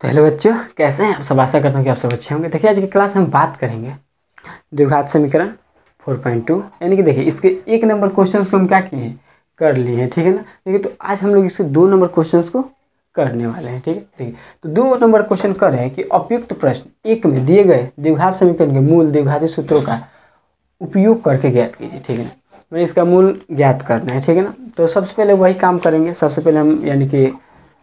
तो हेलो बच्चों, कैसे हैं आप सब। आशा करता हूँ कि आप सब अच्छे होंगे। देखिए आज की क्लास में हम बात करेंगे द्विघात समीकरण 4.2 यानी कि देखिए इसके 1 नंबर क्वेश्चंस को हम क्या किए हैं, कर लिए हैं। ठीक है ना। देखिए तो आज हम लोग इसके 2 नंबर क्वेश्चंस को करने वाले हैं। ठीक है। देखिए तो 2 नंबर क्वेश्चन कर रहे हैं कि उपयुक्त प्रश्न 1 में दिए गए द्विघात समीकरण के मूल द्विघाती सूत्रों का उपयोग करके ज्ञात कीजिए। ठीक है ना। मैंने इसका मूल ज्ञात करना है। ठीक है ना। तो सबसे पहले वही काम करेंगे। सबसे पहले हम यानी कि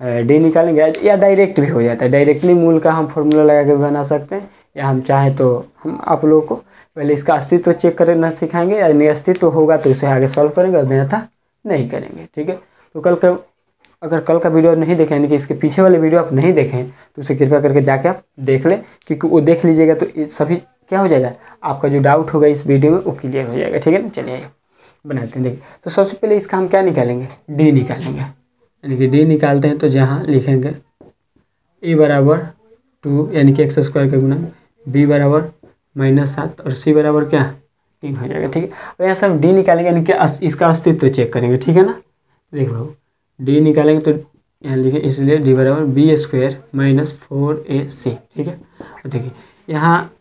डी निकालेंगे या डायरेक्ट भी हो जाता है। डायरेक्टली मूल का हम फॉर्मूला लगा के बना सकते हैं या हम चाहें तो हम आप लोगों को पहले इसका अस्तित्व चेक करना सिखाएंगे या नहीं अस्तित्व होगा तो इसे आगे सॉल्व करेंगे और अन्यथा नहीं करेंगे। ठीक है। तो अगर कल का वीडियो नहीं देखें यानी कि इसके पीछे वाले वीडियो आप नहीं देखें तो उसे कृपया करके जाके आप देख लें, क्योंकि वो देख लीजिएगा तो सभी क्या हो जाएगा, आपका जो डाउट होगा इस वीडियो में वो क्लियर हो जाएगा। ठीक है ना। चलिए बनाते हैं। देखिए तो सबसे पहले इसका हम क्या निकालेंगे, डी निकालेंगे। यानी कि डी निकालते हैं तो जहाँ लिखेंगे ए बराबर 2 यानी कि x स्क्वायर का गुना, बी बराबर -7 और सी बराबर क्या 3 हो जाएगा। ठीक है। और यहाँ से हम डी निकालेंगे यानी कि इसका अस्तित्व चेक करेंगे। ठीक है ना। देख लो डी निकालेंगे तो यहाँ लिखे इसलिए डी बराबर बी स्क्वायर -4ac। ठीक है। और देखिए यहाँ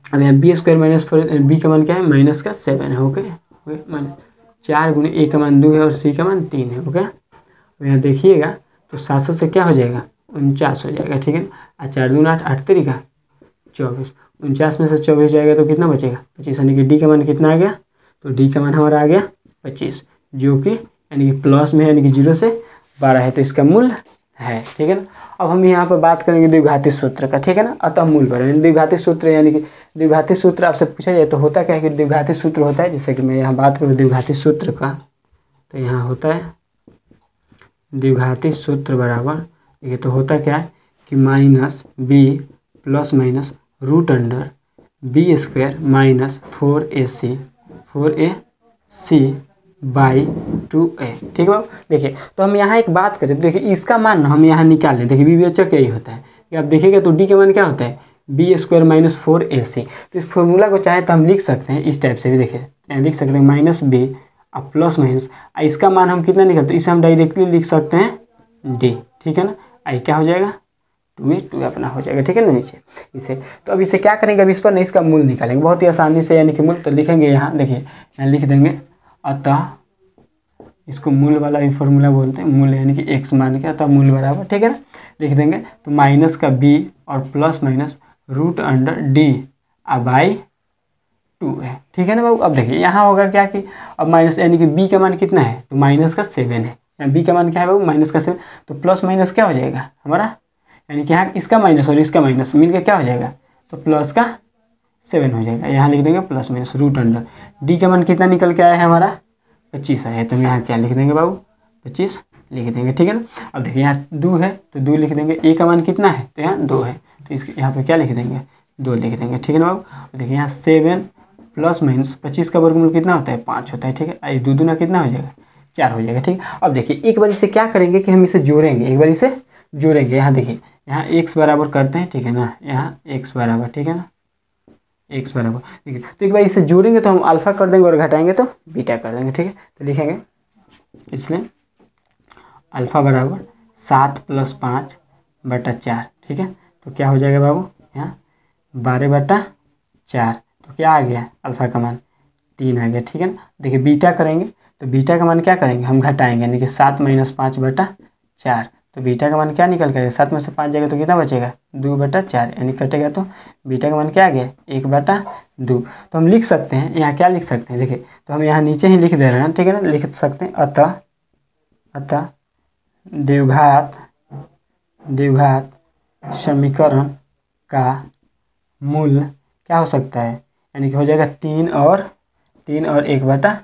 अब यहाँ बी स्क्वायर -4 बी का मान क्या है -7 है। ओके मान 4 गुने ए का मान 2 है और सी का मान 3 है। ओके यहाँ देखिएगा तो 700 से क्या हो जाएगा 49 हो जाएगा। ठीक है ना। 4 दूना 8 8 3 का 24, 49 में से 24 जाएगा तो कितना बचेगा 25, यानी कि डी का मान कितना आ गया, तो डी का मान हमारा आ गया 25, जो कि यानी कि प्लस में है यानी कि 0 से 12 है तो इसका मूल्य है। ठीक है ना। अब हम यहाँ पर बात करेंगे द्विघाती सूत्र का। ठीक है ना। अतः मूल पर द्विघाती सूत्र यानी कि द्विघाती सूत्र आपसे पूछा जाए तो होता क्या है कि द्विघाती सूत्र होता है, जैसे कि मैं यहाँ बात करूँ द्विघाती सूत्र का तो यहाँ होता है द्विघाती सूत्र बराबर देखिए तो होता क्या है कि -b plus minus root under b square -4ac by 2a। ठीक है। देखिए तो हम यहाँ एक बात करें, देखिए इसका मान हम यहाँ निकाल लें। देखिए विवेचक यही होता है कि आप देखिएगा तो डी का मान क्या होता है बी स्क्वायर -4ac। तो इस फॉर्मूला को चाहे तो हम लिख सकते हैं इस टाइप से भी। देखिए लिख सकते हैं -b अब प्लस माइनस इसका मान हम कितना निकालते हैं, इसे हम डायरेक्टली लिख सकते हैं डी। ठीक है ना। आई क्या हो जाएगा 2 अपना हो जाएगा। ठीक है ना नीचे इसे। तो अब इसे क्या करेंगे, अब इस पर नहीं इसका मूल निकालेंगे बहुत ही आसानी से, यानी कि मूल तो लिखेंगे यहाँ। देखिए यहाँ लिख देंगे अतः इसको मूल वाला भी फॉर्मूला बोलते हैं, मूल यानी कि x मान के अतः मूल बराबर। ठीक है ना। लिख देंगे तो माइनस का b और plus minus root under d by 2 है। ठीक है ना बाबू। अब देखिए यहाँ होगा क्या कि अब माइनस यानी कि b का मान कितना है तो -7 है। यहाँ b का मान क्या है बाबू -7, तो प्लस माइनस क्या हो जाएगा हमारा, यानी कि यहाँ इसका माइनस और इसका माइनस मिलकर क्या हो जाएगा तो +7 हो जाएगा। यहाँ लिख देंगे plus minus root under d का मान कितना निकल के आया है हमारा 25 आया है, तो हम यहाँ क्या लिख देंगे बाबू 25 लिख देंगे। ठीक है ना। अब देखिए यहाँ 2 है तो 2 लिख देंगे, ए का मान कितना है तो यहाँ 2 है तो इसके यहाँ पे क्या लिख देंगे 2 लिख देंगे। ठीक है ना बाबू। देखिए यहाँ 7 प्लस माइनस 25 का वर्गमूल कितना होता है 5 होता है। ठीक है। आई 2 दूना कितना हो जाएगा 4 हो जाएगा। ठीक है। अब देखिए एक बार इसे क्या करेंगे कि हम इसे जोड़ेंगे, एक बार इसे जोड़ेंगे। यहाँ देखिए यहाँ x बराबर करते हैं। ठीक है ना। यहाँ x बराबर, ठीक है ना, x बराबर देखिए तो एक बार इसे जोड़ेंगे तो हम अल्फा कर देंगे और घटाएंगे तो बीटा कर देंगे। ठीक है। तो लिखेंगे इसलिए अल्फा बराबर 7 + 5 बटा 4। ठीक है। तो क्या हो जाएगा बाबू यहाँ 12 बटा 4, तो क्या आ गया अल्फा का मान 3 आ गया। ठीक है ना। देखिए बीटा करेंगे तो बीटा का मान क्या करेंगे हम घटाएंगे, यानी कि 7 - 5 बटा 4, तो बीटा का मान क्या निकल के 7 में से 5 जाएगा तो कितना बचेगा 2 बटा 4, यानी कटेगा तो बीटा का मान क्या आ गया 1 बटा 2। तो हम लिख सकते हैं यहाँ क्या लिख सकते हैं, देखिए तो हम यहाँ नीचे ही लिख दे रहे हैं। ठीक है ना। लिख सकते हैं अतः द्विघात समीकरण का मूल क्या हो सकता है, यानी कि हो जाएगा 3 और 1 बटा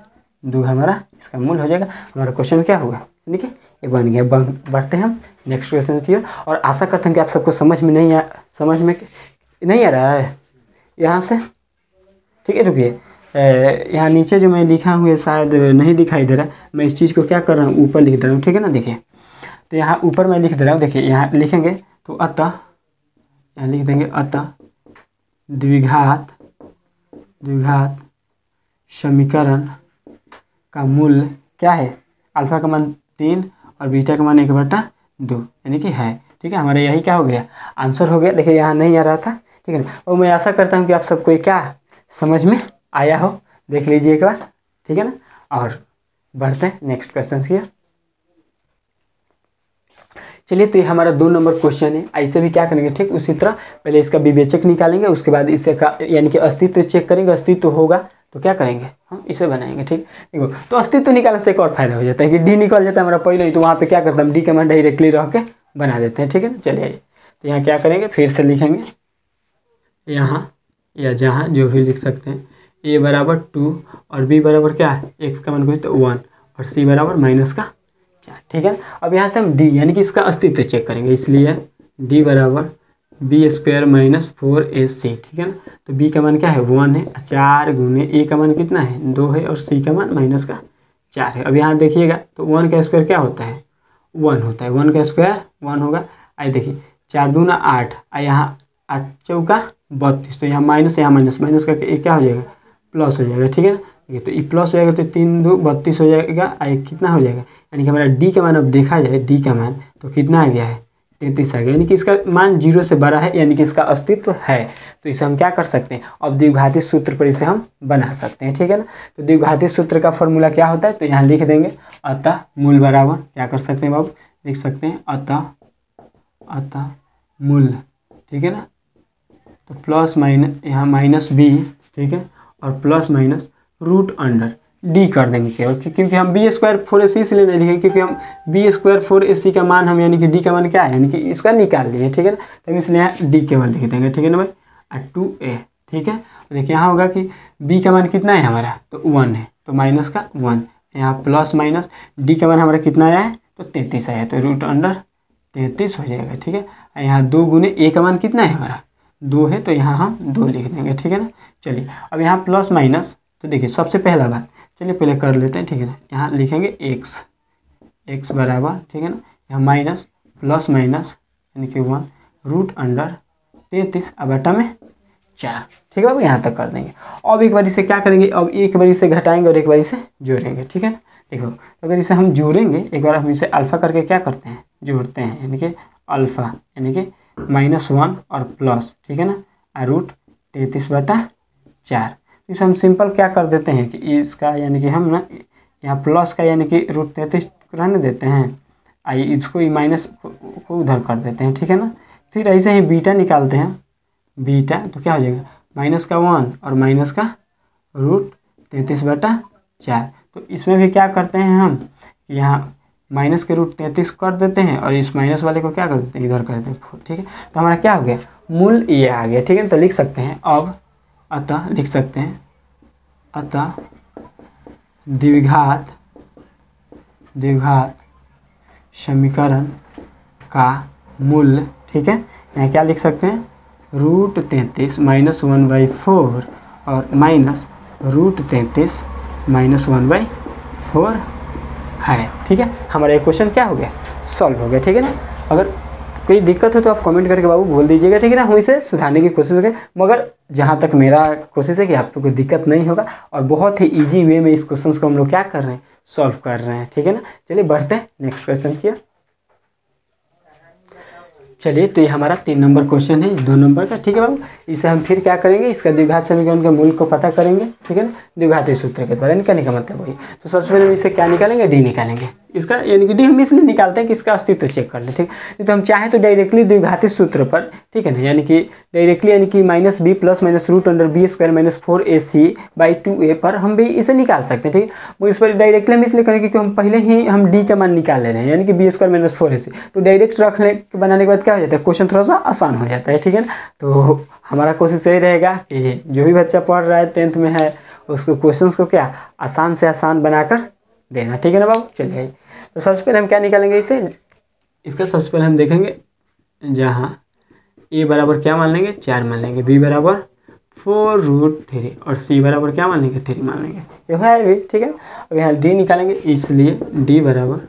2 हमारा इसका मूल हो जाएगा। हमारा क्वेश्चन क्या होगा यानी कि ये बन गया। बढ़ते हैं हम नेक्स्ट क्वेश्चन की ओर, और आशा करते हैं कि आप सबको समझ में नहीं आ रहा है यहाँ से। ठीक है। रुकिए यहाँ नीचे जो मैं लिखा हूँ शायद नहीं दिखाई दे रहा, मैं इस चीज़ को क्या कर रहा हूँ ऊपर लिख दे रहा हूँ। ठीक है ना। देखिए तो यहाँ ऊपर मैं लिख दे रहा हूँ। देखिए यहाँ लिखेंगे तो अतः यहाँ लिख देंगे अतः द्विघात समीकरण का मूल्य क्या है, अल्फा का मान 3 और बीटा का मान 1 बटा 2 यानी कि है ठीक है, हमारा यही क्या हो गया, आंसर हो गया। देखिए यहाँ नहीं आ रहा था, ठीक है ना। और मैं आशा करता हूँ कि आप सबको क्या समझ में आया हो, देख लीजिए एक बार, ठीक है ना। और बढ़ते हैं नेक्स्ट क्वेश्चन की। चलिए, तो ये हमारा 2 नंबर क्वेश्चन है। ऐसे भी क्या करेंगे, ठीक उसी तरह पहले इसका विवेचक निकालेंगे, उसके बाद इससे का यानी कि अस्तित्व चेक करेंगे, अस्तित्व होगा तो क्या करेंगे, हम इसे बनाएंगे। ठीक, देखो तो अस्तित्व निकालने से एक और फायदा हो जाता है कि डी निकल जाता है हमारा पहले ही, तो वहाँ पे क्या करता है, डी का मान डायरेक्टली रह के बना देते हैं। ठीक है ना, चलिए तो यहाँ क्या करेंगे, फिर से लिखेंगे यहाँ या जहाँ जो भी लिख सकते हैं, ए बराबर 2 और बी बराबर क्या है, एक्स का मान कुछ तो 1 और सी बराबर माइनस का 4। ठीक है, अब यहाँ से हम डी यानी कि इसका अस्तित्व चेक करेंगे, इसलिए डी बराबर बी स्क्वायर माइनस 4ac। ठीक है ना, तो बी का मान क्या है 1 है, 4 गुने ए का मान कितना है 2 है और सी का मान माइनस का 4 है। अब यहाँ देखिएगा तो 1 का स्क्वायर क्या होता है 1 होता है, 1 का स्क्वायर 1 होगा। आई देखिए 4 दूना 8, यहाँ 8 चौका 32, तो यहाँ माइनस माइनस का क्या हो जाएगा प्लस हो जाएगा। ठीक है ना, देखिए तो ये प्लस हो जाएगा तो 3 2 32 हो जाएगा, आई कितना हो जाएगा, यानी कि हमारा डी का मान अब देखा जाए, डी का मान तो कितना आ गया है 33 आ गया, यानी कि इसका मान 0 से बड़ा है, यानी कि इसका अस्तित्व है। तो इसे हम क्या कर सकते हैं, अब द्विघाती सूत्र पर इसे हम बना सकते हैं। ठीक है ना, तो द्विघाती सूत्र का फॉर्मूला क्या होता है, तो यहाँ लिख देंगे अतः मूल बराबर क्या कर सकते हैं बाबू, लिख सकते हैं अतः मूल। ठीक है ना, तो प्लस माइनस यहाँ माइनस बी, ठीक है, और plus minus root under d कर देंगे केवल, क्योंकि हम बी स्क्वायर 4ac इसलिए नहीं लिखेंगे क्योंकि हम बी स्क्वायर 4ac का मान हम यानी कि डी का मान क्या है यानी कि इसका निकाल लिए। ठीक है ना, तो हम इसलिए यहाँ डी केवल लिख देंगे। ठीक है ना भाई, 2a। ठीक है, देखिए यहाँ होगा कि बी का मान कितना है हमारा तो 1 है, तो माइनस का 1, यहाँ प्लस माइनस डी का मान हमारा कितना आया है तो 33 आया, तो रूट अंडर 33 हो जाएगा। ठीक है, यहाँ 2 गुने ए का मान कितना है हमारा 2 है, तो यहाँ हम 2 लिख देंगे। ठीक है ना, चलिए अब यहाँ प्लस माइनस, तो देखिए सबसे पहला बात चलिए पहले कर लेते हैं। ठीक है ना, यहाँ लिखेंगे एक्स बराबर, ठीक है ना, यहाँ माइनस प्लस माइनस यानी कि 1 रूट अंडर 33 अब बटा में 4। ठीक है, अब यहाँ तक कर देंगे। अब एक बार इसे क्या करेंगे, अब एक बार इसे घटाएंगे और एक बार इसे जोड़ेंगे। ठीक है ना, देखो अगर इसे हम जोड़ेंगे, एक बार हम इसे अल्फ़ा करके क्या करते हैं जोड़ते हैं, यानी कि अल्फ़ा यानी कि -1 और प्लस, ठीक है ना, रूट 33 बटा 4। इसे हम सिंपल क्या कर देते हैं कि इसका यानी कि हम ना यहाँ प्लस का यानी कि रूट 33 रहने देते हैं, आइए इसको माइनस को उधर कर देते हैं। ठीक है ना, फिर ऐसे ही बीटा निकालते हैं, बीटा तो क्या हो जाएगा माइनस का 1 और माइनस का रूट 33 बटा 4। तो इसमें भी क्या करते हैं हम, यहाँ माइनस के रूट 33 कर देते हैं और इस माइनस वाले को क्या कर देते हैं इधर कर देते हैं 4। ठीक है, तो हमारा क्या हो गया मूल ये आ गया। ठीक है, तो लिख सकते हैं अब अतः लिख सकते हैं अतः द्विघात समीकरण का मूल, ठीक है, यहाँ क्या लिख सकते हैं रूट 33 -1/4 और माइनस रूट 33 -1/4 है। ठीक है, हमारा ये क्वेश्चन क्या हो गया सॉल्व हो गया। ठीक है ना, अगर कोई दिक्कत हो तो आप कमेंट करके बाबू बोल दीजिएगा। ठीक है ना, हम इसे सुधारने की कोशिश करें, मगर जहाँ तक मेरा कोशिश है कि आप लोग को दिक्कत नहीं होगा और बहुत ही इजी वे में इस क्वेश्चन को हम लोग क्या कर रहे हैं सॉल्व कर रहे हैं। ठीक है ना, चलिए बढ़ते हैं नेक्स्ट क्वेश्चन की। चलिए तो ये हमारा 3 नंबर क्वेश्चन है इस 2 नंबर का। ठीक है बाबू, इसे हम फिर क्या करेंगे, इसका द्विघात समीकरण के मूल को पता करेंगे। ठीक है ना, द्विघाती सूत्र के द्वारा निकालने का मतलब वही। तो सबसे पहले हम इसे क्या निकालेंगे डी निकालेंगे, इसका यानी कि डी हम इसलिए निकालते हैं कि इसका अस्तित्व चेक कर ले। ठीक, नहीं तो हम चाहें तो डायरेक्टली द्विघाती सूत्र पर, ठीक है ना, यानी कि डायरेक्टली यानी कि -b plus minus root under b square minus 4ac/2a पर हम भी इसे निकाल सकते हैं। ठीक है, वो इस पर डायरेक्टली हम इसलिए करेंगे क्योंकि हम पहले ही हम डी का मान निकाल ले रहे हैं, यानी कि बी स्क्वायर माइनस 4ac, तो डायरेक्ट रखने बनाने के बाद क्या हो जाता है क्वेश्चन थोड़ा सा आसान हो जाता है। ठीक है ना, तो हमारा कोशिश यही रहेगा कि जो भी बच्चा पढ़ रहा है 10th में है उसको क्वेश्चंस को क्या आसान से आसान बनाकर देना। ठीक है ना बाबू, चलिए तो सबसे पहले हम क्या निकालेंगे इसे, इसका सबसे पहले हम देखेंगे जहाँ ए बराबर क्या मान लेंगे 4 मान लेंगे, बी बराबर 4√3 और सी बराबर क्या मान लेंगे 3 मान लेंगे, ये है भी। ठीक है, अब यहाँ डी निकालेंगे, इसलिए डी बराबर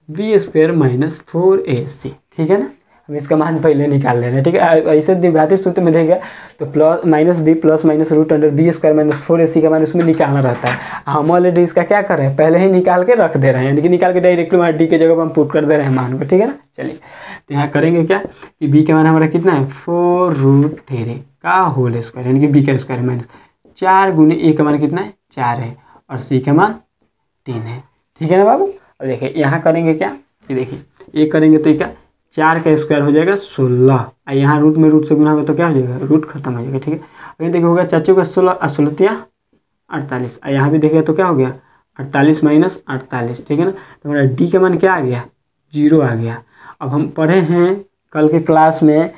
बी स्क्वायर माइनस 4ac। ठीक है ना, हम इसका मान पहले निकाल ले रहे हैं, ठीक है। ऐसे द्विघाती सूत्र में देखेगा तो plus minus b plus minus root under b square minus 4ac का मान उसमें निकालना रहता है। हम ऑलरेडी इसका क्या कर रहे हैं, पहले ही निकाल के रख दे रहे हैं, यानी कि निकाल के डायरेक्टली वहाँ डी के जगह पर हम पुट कर दे रहे हैं मान को, ठीक है ना। चलिए तो यहाँ करेंगे क्या कि बी का मान हमारा कितना है 4√3 का होल स्क्वायर, यानी कि बी का स्क्वायर माइनस 4 गुने ए का मान कितना है 4 है और सी का मान 3 है, ठीक है ना बाबू। अब देखिए यहाँ करेंगे क्या, ये देखिए एक करेंगे तो क्या 4 का स्क्वायर हो जाएगा 16 और यहाँ रूट में रूट से गुना होगा तो क्या हो जाएगा रूट खत्म हो जाएगा, ठीक है। अब देखिए होगा चाचू का 16 16 48 और यहाँ भी देखिए तो क्या हो गया 48 माइनस 48, ठीक है ना। तो हमारा डी का मान क्या आ गया 0 आ गया। अब हम पढ़े हैं कल के क्लास में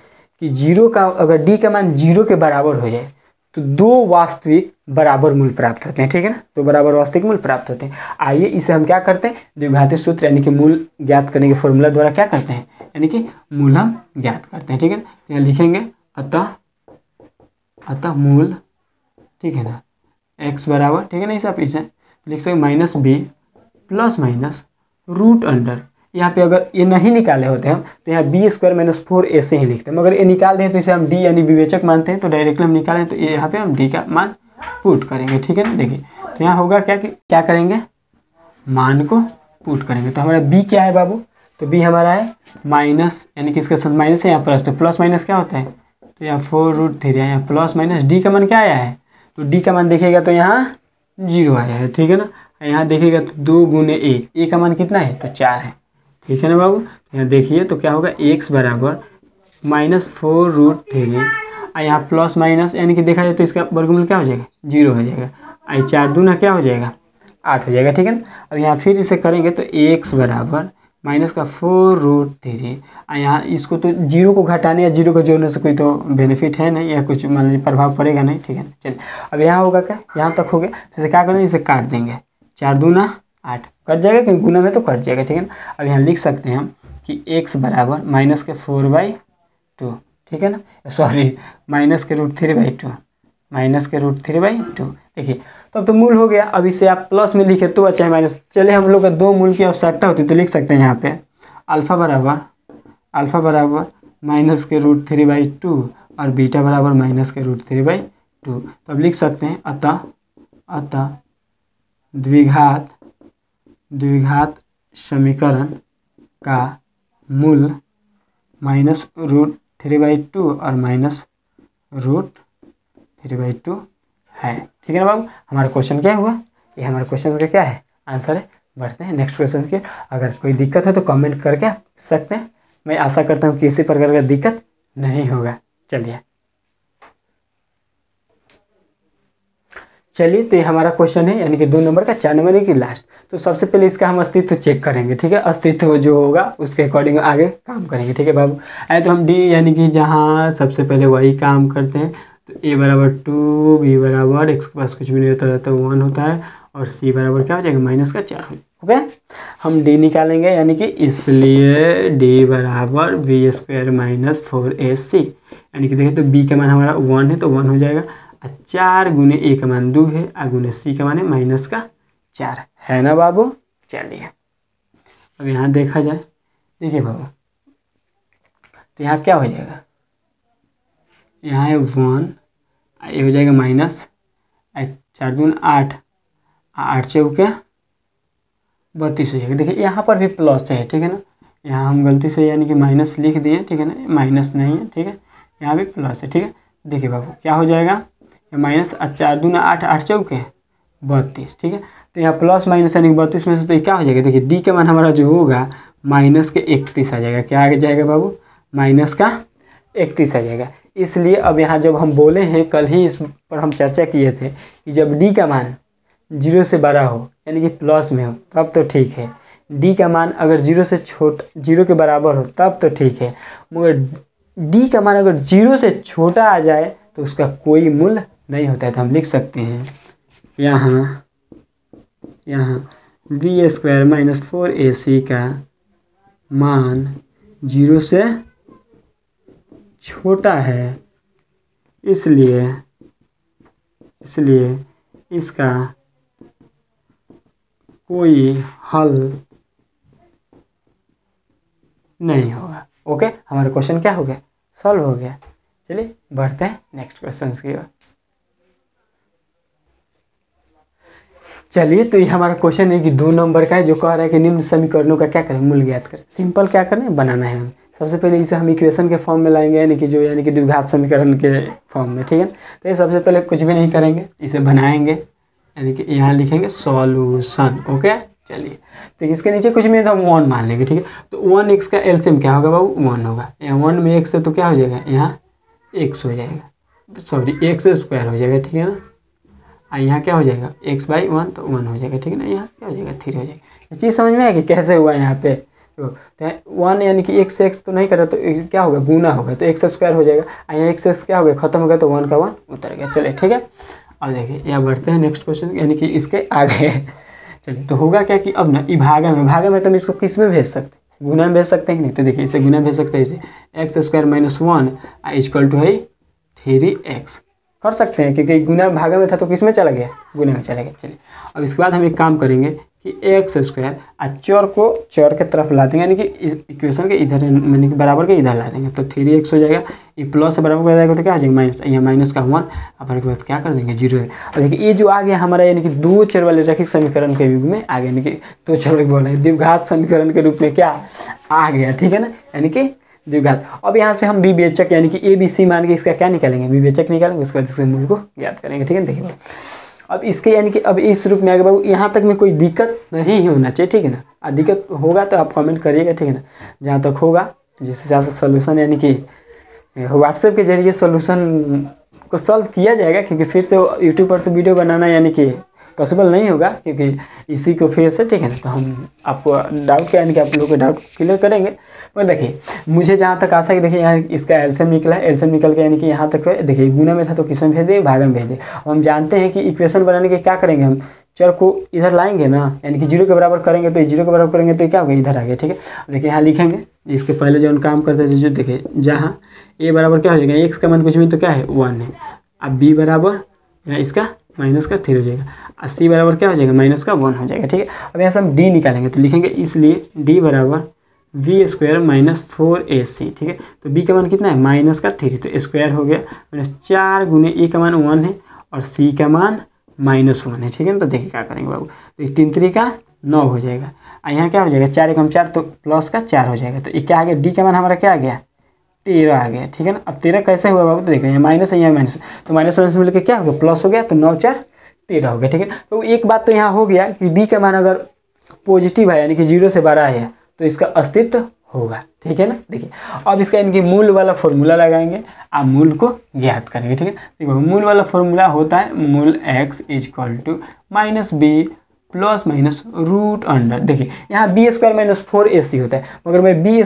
कि 0 का अगर डी का मान 0 के बराबर हो जाए तो दो वास्तविक बराबर मूल प्राप्त होते हैं, ठीक है ना, दो बराबर वास्तविक मूल प्राप्त होते हैं। आइए इसे हम क्या करते हैं द्विघाती सूत्र यानी कि मूल ज्ञात करने के फॉर्मूला द्वारा क्या करते हैं, यानी कि मूल हम ज्ञात करते हैं, ठीक है ना। यहाँ लिखेंगे अतः मूल, ठीक है ना, x बराबर, ठीक है ना, इसे आप इसे लिख सकते minus b plus minus root under, यहाँ पे अगर ये नहीं निकाले होते हम तो यहाँ बी स्क्वायर माइनस 4ac ही लिखते हैं, मगर ये निकाल दें तो इसे हम डी यानी विवेचक मानते हैं, तो डायरेक्टली हम निकालें तो ये यहाँ पे हम डी का मान पुट करेंगे, ठीक है ना। देखिए तो यहाँ होगा क्या कि क्या करेंगे मान को पुट करेंगे, तो हमारा बी क्या है बाबू, तो बी हमारा है माइनस, यानी कि इसके साथ माइनस है यहाँ प्लस, तो प्लस माइनस क्या होता है तो यहाँ 4√3 है, यहाँ प्लस माइनस डी का मान क्या आया है, तो डी का मान देखिएगा तो यहाँ 0 आया है, ठीक है ना। यहाँ देखिएगा तो 2 गुने ए का मान कितना है तो 4 है, ठीक है ना बाबू। यहाँ देखिए तो क्या होगा x बराबर माइनस 4√3 और यहाँ प्लस माइनस यानी कि देखा जाए तो इसका वर्गमूल क्या हो जाएगा 0 हो जाएगा, आई 4 दूना क्या हो जाएगा 8 हो जाएगा, ठीक है ना। अब यहाँ फिर इसे करेंगे तो x बराबर माइनस का 4√3 और यहाँ इसको तो 0 को घटाने या 0 को जोड़ने से कोई तो बेनिफिट है नहीं या कुछ मान लीजिए प्रभाव पड़ेगा नहीं, ठीक है ना। चलिए अब यहाँ होगा क्या, यहाँ तक हो गया तो इसे क्या करेंगे इसे काट देंगे, 4 दूना 8 कट जाएगा क्योंकि गुना में तो कट जाएगा, ठीक है ना। अब यहाँ लिख सकते हैं हम कि x बराबर माइनस के 4/2, ठीक है ना, सॉरी माइनस के √3/2, माइनस के √3/2। देखिए तो अब तो मूल हो गया, अब इसे आप प्लस में लिखे तो अच्छा है माइनस, चले हम लोग का दो मूल की आवश्यकता होती तो लिख सकते हैं यहाँ पे अल्फ़ा बराबर माइनस के √3/2 और बीटा बराबर माइनस के √3/2। तो अब लिख सकते हैं अतः द्विघात समीकरण का मूल माइनस √3/2 और माइनस √3/2 है, ठीक है ना बाबू। हमारा क्वेश्चन क्या हुआ, ये हमारे क्वेश्चन का क्या है आंसर है। बढ़ते हैं नेक्स्ट क्वेश्चन के, अगर कोई दिक्कत है तो कमेंट करके सकते हैं, मैं आशा करता हूँ किसी प्रकार का दिक्कत नहीं होगा। चलिए तो ये हमारा क्वेश्चन है यानी कि 2 नंबर का 4 नंबर की लास्ट। तो सबसे पहले इसका हम अस्तित्व चेक करेंगे, ठीक है, अस्तित्व जो होगा उसके अकॉर्डिंग आगे काम करेंगे, ठीक है बाबू। आए तो हम डी यानी कि जहाँ सबसे पहले वही काम करते हैं, तो a बराबर 2, b बराबर x के पास कुछ भी नहीं होता रहता 1 होता है और c बराबर क्या हो जाएगा माइनस का 4 हो गया। हम d निकालेंगे यानी कि इसलिए d बराबर b स्क्वायर माइनस 4ac, यानी कि देखिए तो b का मान हमारा 1 है तो 1 हो जाएगा, 4 गुने a का मान 2 है और गुने c का मान है माइनस का 4 है ना बाबू। चलिए अब यहाँ देखा जाए, देखिए बाबू तो यहाँ क्या हो जाएगा, यहाँ है 1 ये हो जाएगा माइनस 4 दून 8 8 चौके 32 हो जाएगा। देखिए यहाँ पर भी प्लस है, ठीक है ना, यहाँ हम गलती से यानी कि माइनस लिख दिए, ठीक है ना, माइनस नहीं है, ठीक है, यहाँ भी प्लस है, ठीक है। देखिए बाबू क्या हो जाएगा माइनस 4 दूना 8 8 चौके 32, ठीक है। तो यहाँ प्लस माइनस यानी 32 में से तो क्या हो जाएगा, देखिए डी का मान हमारा जो होगा माइनस के 31 आ जाएगा, क्या आ जाएगा बाबू माइनस का 31 आ जाएगा। इसलिए अब यहाँ जब हम बोले हैं कल ही इस पर हम चर्चा किए थे कि जब डी का मान 0 से बड़ा हो यानी कि प्लस में हो तब तो ठीक है, डी का मान अगर 0 के बराबर हो तब तो ठीक है, मगर डी का मान अगर 0 से छोटा आ जाए तो उसका कोई मूल्य नहीं होता है। तो हम लिख सकते हैं यहाँ b स्क्वायर माइनस 4ac का मान 0 से छोटा है, इसलिए इसका कोई हल नहीं होगा। ओके, हमारा क्वेश्चन क्या हो गया, सॉल्व हो गया। चलिए बढ़ते हैं नेक्स्ट क्वेश्चन की ओर। चलिए तो ये हमारा क्वेश्चन है कि 2 नंबर का है, जो कह रहा है कि निम्न समीकरणों का क्या करें, मूल ज्ञात करें। सिंपल क्या करना है, बनाना है हमें। सबसे पहले इसे हम इक्वेशन के फॉर्म में लाएंगे, यानी कि द्विघात समीकरण के फॉर्म में, ठीक है। तो ये सबसे पहले कुछ भी नहीं करेंगे, इसे बनाएंगे, यानी कि यहाँ लिखेंगे सॉल्यूशन। ओके, चलिए तो इसके नीचे कुछ भी नहीं तो हम 1 मान लेंगे, ठीक है। तो 1x का एलसीएम क्या होगा बाबू, 1 होगा। यहाँ 1 में x है तो क्या हो जाएगा, यहाँ x हो जाएगा, सॉरी x स्क्वायर हो जाएगा, ठीक है ना। यहाँ क्या हो जाएगा, x/1 तो 1 हो जाएगा, ठीक है ना। यहाँ क्या हो जाएगा, 3 हो जाएगा। ये चीज़ समझ में आएगी कैसे हुआ यहाँ पे। तो 1 यानी कि x से x तो नहीं कर रहा, तो क्या होगा, गुना होगा, तो x स्क्वायर हो जाएगा। यहाँ x क्या हो गया, खत्म हो गया, तो 1 का 1 उतर गया। चलिए ठीक है, अब देखिए यहाँ बढ़ते हैं नेक्स्ट क्वेश्चन, यानी कि इसके आगे। चलिए तो होगा क्या कि अब ना भागा में तो हम इसको किस में भेज सकते हैं, गुना में भेज सकते हैं कि नहीं। तो देखिए इसे गुना भेज सकते हैं, इसे x² - 1 इक्वल टू है 3x कर सकते हैं, क्योंकि गुना भागा में था तो किस में चला गया, गुना में चला गया। चलिए अब इसके बाद हम एक काम करेंगे कि x² चर को चर के तरफ ला देंगे, यानी कि इस इक्वेशन के इधर यानी कि बराबर के इधर ला देंगे, तो 3x हो जाएगा। ये प्लस से बराबर हो जाएगा तो क्या हो जाएगा, माइनस, यहाँ माइनस का 1, अब के बाद क्या कर देंगे, 0। और देखिए ये जो आ गया हमारा, यानी कि 2 चर वाले रैखिक समीकरण के युग में आ गया, यानी कि 2 चर बोला है द्विघात समीकरण के रूप में क्या आ गया, ठीक है ना, यानी कि द्विघात। अब यहाँ से हम विवेचक यानी कि ABC मान के इसका क्या निकालेंगे, विवेचक निकालेंगे, उसके बाद इसके मूल को ज्ञात करेंगे, ठीक है। देखिए अब इसके यानी कि अब इस रूप में आगे बाबू, यहाँ तक में कोई दिक्कत नहीं होना चाहिए, ठीक है ना। और दिक्कत होगा तो आप कमेंट करिएगा, ठीक है ना। जहाँ तक होगा जिस हिसाब से सोल्यूशन यानी कि व्हाट्सएप के जरिए सोल्यूशन को सॉल्व किया जाएगा, क्योंकि फिर से यूट्यूब पर तो वीडियो बनाना यानी कि पॉसिबल नहीं होगा, क्योंकि इसी को फिर से, ठीक है ना। तो हम आपको डाउट का यानी कि आप लोगों को डाउट क्लियर करेंगे। और देखिए मुझे जहाँ तक आशा है, देखिए यहाँ इसका एलसीएम निकला है, एलसीएम निकल के यानी कि यहाँ तक देखिए गुना में था तो किस में भेज दे, भागा में भेज दे। हम जानते हैं कि इक्वेशन बनाने के क्या करेंगे, हम चर को इधर लाएंगे ना, यानी कि 0 के बराबर करेंगे, तो 0 के बराबर करेंगे तो क्या होगा, इधर आ गया, ठीक है। देखिए यहाँ लिखेंगे, इसके पहले जो हम काम करते थे, जो देखिए जहाँ a बराबर क्या हो जाएगा, x का मान कुछ भी तो क्या है 1 है। अब b बराबर यहाँ इसका माइनस का 3 हो जाएगा, और c बराबर क्या हो जाएगा, माइनस का 1 हो जाएगा, ठीक है। अब यहाँ से हम d निकालेंगे, तो लिखेंगे इसलिए d बराबर v² - 4ac, ठीक है। तो b का मान कितना है, माइनस का 3, तो स्क्वायर हो गया, -4 गुने a का मान 1 है और c का मान -1 है, ठीक है ना। तो देखिए क्या करेंगे बाबू, तो 3 3 का 9 हो जाएगा, और यहाँ क्या हो जाएगा, 4 1 4 तो प्लस का 4 हो जाएगा। तो ये क्या आ गया, d का मान हमारा क्या आ गया, 13 आ गया, ठीक है ना। अब 13 कैसे हुआ बाबू, तो देखो यहाँ माइनस है, यहाँ माइनस, तो माइनस माइनस मिलकर क्या हो गया, प्लस हो गया, तो 9 4 13 हो गया, ठीक है। तो एक बात तो यहाँ हो गया कि d का मान अगर पॉजिटिव है, यानी कि 0 से बड़ा है, तो इसका अस्तित्व होगा, ठीक है ना। देखिए अब इसका यानी कि मूल वाला फॉर्मूला लगाएंगे, आप मूल को ज्ञात करेंगे, ठीक है। देखो मूल वाला फॉर्मूला होता है मूल x = -b ± रूट अंडर। देखिए यहाँ b² - 4ac होता है, मगर मैं b² -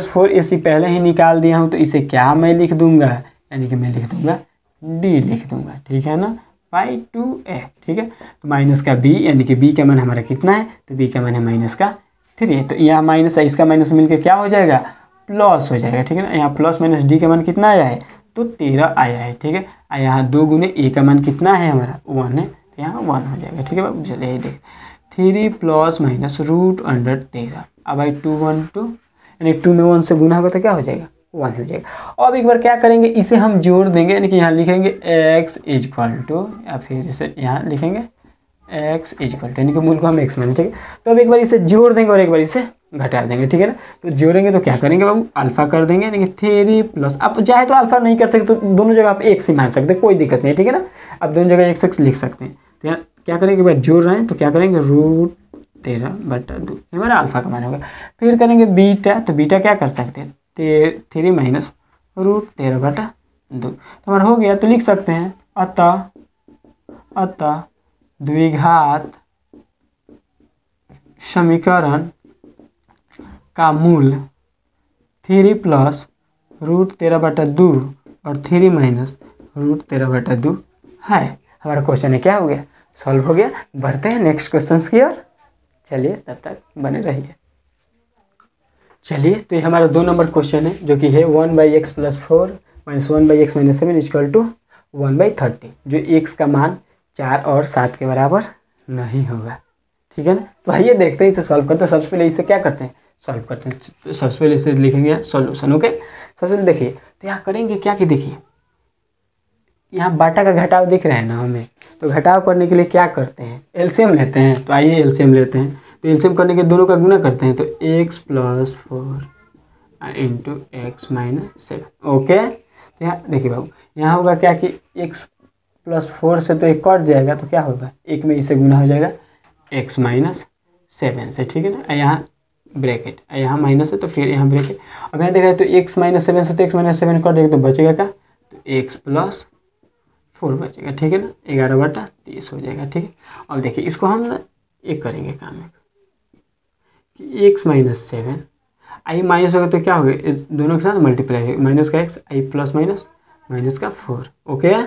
4ac पहले ही निकाल दिया हूँ, तो इसे क्या मैं लिख दूंगा, यानी कि मैं लिख दूंगा d लिख दूंगा, ठीक है ना, /2a, ठीक है। तो माइनस का b, यानी कि b का मान हमारा कितना है, तो b का मान है -3, तो यहाँ माइनस है, इसका माइनस मिलकर क्या हो जाएगा, प्लस हो जाएगा, ठीक है ना। यहाँ प्लस माइनस d का मान कितना आया है, तो 13 आया है, ठीक है। यहाँ 2 गुने a का मान कितना है हमारा 1 है, तो यहाँ 1 हो जाएगा, ठीक है बाबू। चलिए ये देख 3 ± रूट अंडर 13, अब भाई 2 1 2, यानी 2 में 1 से गुना होगा तो क्या हो जाएगा, 1 हो जाएगा। अब एक बार क्या करेंगे, इसे हम जोड़ देंगे, यानी कि यहाँ लिखेंगे x = या फिर इसे यहाँ लिखेंगे x = यानी कि मूल को हम x माने, ठीक है। तो अब एक बार इसे जोड़ देंगे और एक बार इसे घटा देंगे, ठीक है ना। तो जोड़ेंगे तो क्या करेंगे बाबू, अल्फा कर देंगे, यानी कि 3 + आप चाहे तो अल्फा नहीं कर सकते, तो दोनों जगह आप x ही मान सकते हैं, कोई दिक्कत नहीं है, ठीक है ना। आप दोनों जगह x लिख सकते हैं। तो यहाँ क्या करेंगे, बार जोड़ रहे हैं तो क्या करेंगे, √13/2 हमारा अल्फा का मान होगा। फिर करेंगे बीटा, तो बीटा क्या कर सकते हैं, 3 - √13/2, तो हमारा हो गया। तो लिख सकते हैं अतः द्विघात समीकरण का मूल 3 + √13/2 और 3 - √13/2 है। हमारा क्वेश्चन है क्या हो गया, सॉल्व हो गया। बढ़ते हैं नेक्स्ट क्वेश्चन की ओर, चलिए तब तक बने रहिए। चलिए तो ये हमारा 2 नंबर क्वेश्चन है, जो कि है 1/x + 4 - 1/x - 7 = 1/30, जो x का मान 4 और 7 के बराबर नहीं होगा, ठीक है ना। तो आइए देखते हैं इसे सॉल्व करते हैं। सबसे पहले इसे क्या करते हैं, सॉल्व करते हैं। तो सबसे पहले इसे लिखेंगे सॉल्यूशन। ओके, सबसे पहले देखिए तो यहाँ करेंगे क्या कि देखिए यहाँ बाटा का घटाव दिख रहा है ना हमें, तो घटाव करने के लिए क्या करते हैं, एलसीएम लेते हैं। तो आइए एलसीएम लेते हैं। तो एलसीएम करने के दोनों का गुना करते हैं, तो x + 4 into x minus 7। Okay, तो यहाँ देखिए बाबू यहाँ होगा क्या कि x + 4 से तो एक कट जाएगा, तो क्या होगा एक में इसे गुना हो जाएगा x माइनस 7 से, ठीक है ना। यहाँ ब्रैकेट, यहाँ माइनस है तो फिर यहाँ ब्रैकेट। अब यहाँ देखा तो x माइनस 7 से तो x माइनस 7 कट जाएगा, तो बचेगा क्या, तो x + 4 बचेगा, ठीक है ना। 11/30 हो जाएगा, ठीक है। अब देखिए इसको हम ना एक करेंगे काम है कि x माइनस 7 आई माइनस होगा तो क्या होगा, दोनों के साथ मल्टीप्लाई है, माइनस का x आई प्लस माइनस माइनस का 4। ओके,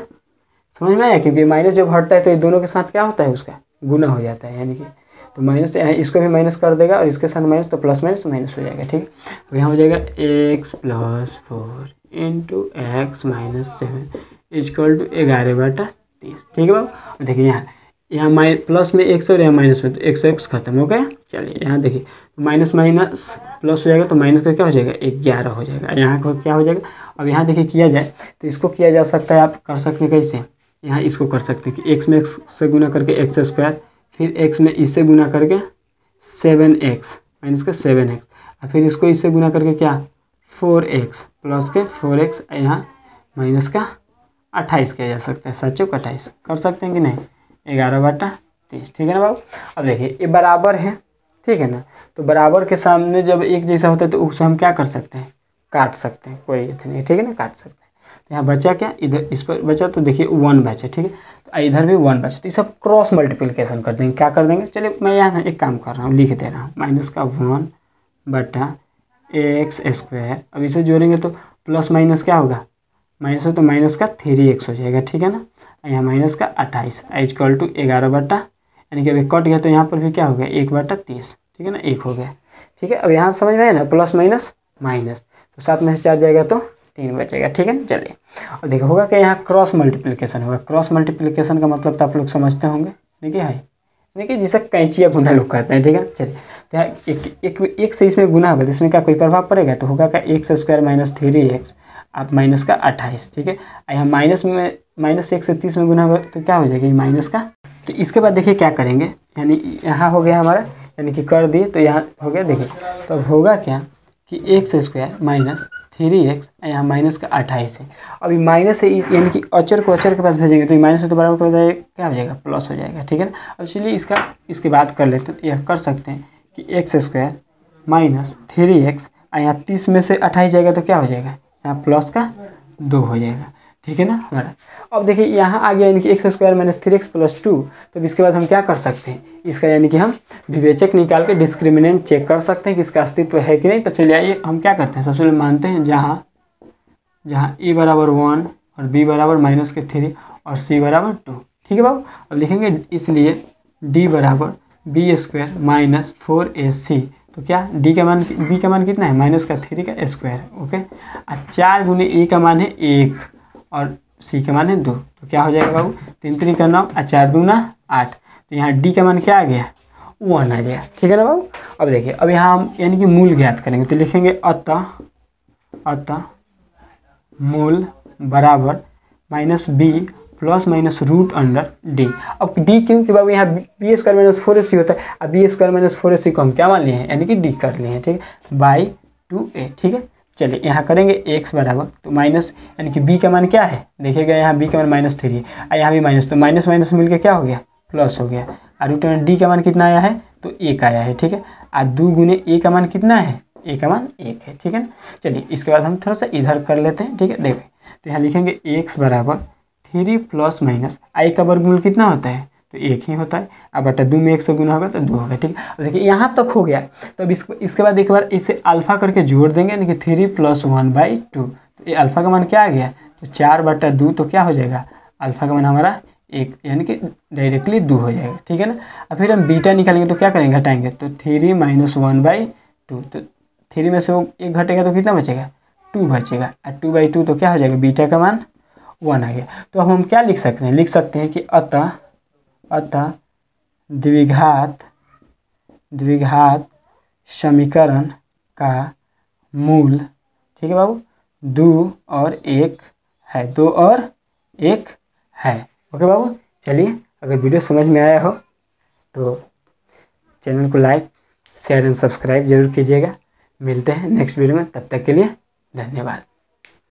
समझ में आया, क्योंकि माइनस जब हटता है तो ये दोनों के साथ क्या होता है, उसका गुना हो जाता है, यानी कि तो माइनस इसको भी माइनस कर देगा और इसके साथ माइनस, तो प्लस माइनस माइनस हो जाएगा, ठीक है। तो यहाँ हो जाएगा x + 4 into x minus 7 equal to 11/30, ठीक है बाबू। देखिए यहाँ प्लस में x और यहाँ माइनस में, तो x खत्म हो गया। चलिए यहाँ देखिए माइनस माइनस प्लस हो जाएगा, तो माइनस का क्या हो जाएगा 11 हो जाएगा, यहाँ को क्या हो जाएगा। अब यहाँ देखिए किया जाए तो इसको किया जा सकता है, आप कर सकते हैं कैसे, यहाँ इसको कर सकते हैं कि x में x से गुना करके x², फिर x में इससे गुना करके 7x माइनस का 7x, और फिर इसको इससे गुना करके क्या 4x प्लस के 4x, यहाँ माइनस का 28 किया जा सकता है, 7 × 28 कर सकते हैं कि नहीं, 11/30, ठीक है ना बाबू। अब देखिए ये बराबर है, ठीक है ना। तो बराबर के सामने जब एक जैसा होता है तो उसको हम क्या कर सकते हैं, काट सकते हैं, कोई नहीं, ठीक है ना, काट सकते हैं। तो यहाँ बचा क्या, इधर इस पर बचा, तो देखिए 1 बचा, ठीक है। तो इधर भी 1 बचा, तो ये सब क्रॉस मल्टीप्लिकेशन कर देंगे, क्या कर देंगे। चलिए मैं यहाँ ना एक काम कर रहा हूँ, लिख दे रहा हूँ, माइनस का 1/x²। अब इसे जोड़ेंगे तो प्लस माइनस क्या होगा, माइनस है तो माइनस का 3x हो जाएगा, ठीक है ना। यहाँ माइनस का 28 इक्वल टू 11 यानी कि अभी कट गया, तो यहाँ पर भी क्या हो गया 1/30, ठीक है ना, 1 हो गया, ठीक है। अब यहाँ समझ में आया ना, प्लस माइनस माइनस, तो 7 में से 4 जाएगा तो 3 बचेगा, ठीक है ना। चलिए और देखो होगा कि यहाँ क्रॉस मल्टीप्लिकेशन होगा। क्रॉस मल्टीप्लिकेशन का मतलब तो आप लोग समझते होंगे, देखिए है यानी कि जिसे कैंचिया गुना लोग कहते हैं, ठीक है। चलिए तो यहाँ एक से इसमें गुना होगा तो इसमें क्या कोई प्रभाव पड़ेगा, तो होगा का x² माइनस 3x आप माइनस का 28, ठीक है। यहाँ माइनस में माइनस 1 से 30 में गुना होगा तो क्या हो जाएगा ये माइनस का। तो इसके बाद देखिए क्या करेंगे, यानी यहाँ हो गया हमारा, यानी कि कर दिए तो यहाँ हो गया। देखिए तो अब होगा क्या कि x² माइनस 3x यहाँ माइनस का 28 है। अभी माइनस है यानी कि अचर को अचर के पास भेजेंगे तो माइनस से तो बराबर हो जाएगा, क्या हो जाएगा प्लस हो जाएगा, ठीक है ना। अब चलिए इसके बाद कर लेते हैं, यह कर सकते हैं कि x² माइनस 3x यहाँ 30 में से 28 जाएगा तो क्या हो जाएगा, यहाँ प्लस का 2 हो जाएगा, ठीक है ना हमारा। अब देखिए यहाँ आ गया यानी कि x² माइनस 3x + 2। तो इसके बाद हम क्या कर सकते हैं, इसका यानी कि हम विवेचक निकाल के डिस्क्रिमिनेंट चेक कर सकते हैं कि इसका अस्तित्व है कि नहीं। तो चलिए आइए हम क्या करते हैं, सबसे पहले मानते हैं जहाँ a = 1 और b = -3 और c = 2, ठीक है बाबू। अब लिखेंगे इसलिए d = b² माइनस 4ac, तो क्या b का मान कितना है, -3 का स्क्वायर, ओके। और 4 × a का मान है 1 और c का मान है 2, तो क्या हो जाएगा बाबू 3 × 3 = 9 और 4 × 2 = 8। तो यहाँ d का मान क्या आ गया 1 आ गया, ठीक है ना बाबू। अब देखिए अब यहाँ हम यानी कि मूल ज्ञात करेंगे, तो लिखेंगे अतः मूल बराबर -b प्लस माइनस √d। अब d क्योंकि बाबू यहाँ b² माइनस 4ac होता है, अब b² माइनस 4ac को हम क्या मान लिए हैं, यानी कि d कर लिए हैं, ठीक है, बाई 2a, ठीक है। चलिए यहाँ करेंगे x बराबर, तो माइनस यानी कि b का मान क्या है, देखिएगा यहाँ b का मान -3 है और यहाँ भी माइनस, तो माइनस माइनस मिलकर क्या हो गया प्लस हो गया। और √d का मान कितना आया है, तो 1 आया है, ठीक है। और 2 × a का मान कितना है, a का मान 1 है, ठीक है ना। चलिए इसके बाद हम थोड़ा सा इधर कर लेते हैं, ठीक है। देखिए तो यहाँ लिखेंगे x बराबर 3 + माइनस i का वर्गमूल कितना होता है, तो 1 ही होता है। अब बटा 2 में 1 से गुना होगा तो 2 होगा, ठीक है। देखिए यहाँ तक हो गया, तो अब इसके बाद एक बार इसे अल्फा करके जोड़ देंगे, यानी कि 3 + 1/2। तो ये अल्फा का मान क्या आ गया, तो 4/2, तो क्या हो जाएगा अल्फा का मान हमारा 1, यानी कि डायरेक्टली 2 हो जाएगा, ठीक है ना। अब फिर हम बीटा निकालेंगे तो क्या करेंगे, घटाएंगे, तो 3 - 1/2, तो 3 में से वो 1 घटेगा तो कितना बचेगा 2 बचेगा, और 2/2 तो क्या हो जाएगा बीटा का मान 1 आ गया। तो अब हम क्या लिख सकते हैं, लिख सकते हैं कि अतः द्विघात समीकरण का मूल, ठीक है बाबू, 2 और 1 है, 2 और 1 है। ओके बाबू, चलिए अगर वीडियो समझ में आया हो तो चैनल को लाइक शेयर एंड सब्सक्राइब जरूर कीजिएगा। मिलते हैं नेक्स्ट वीडियो में, तब तक के लिए धन्यवाद।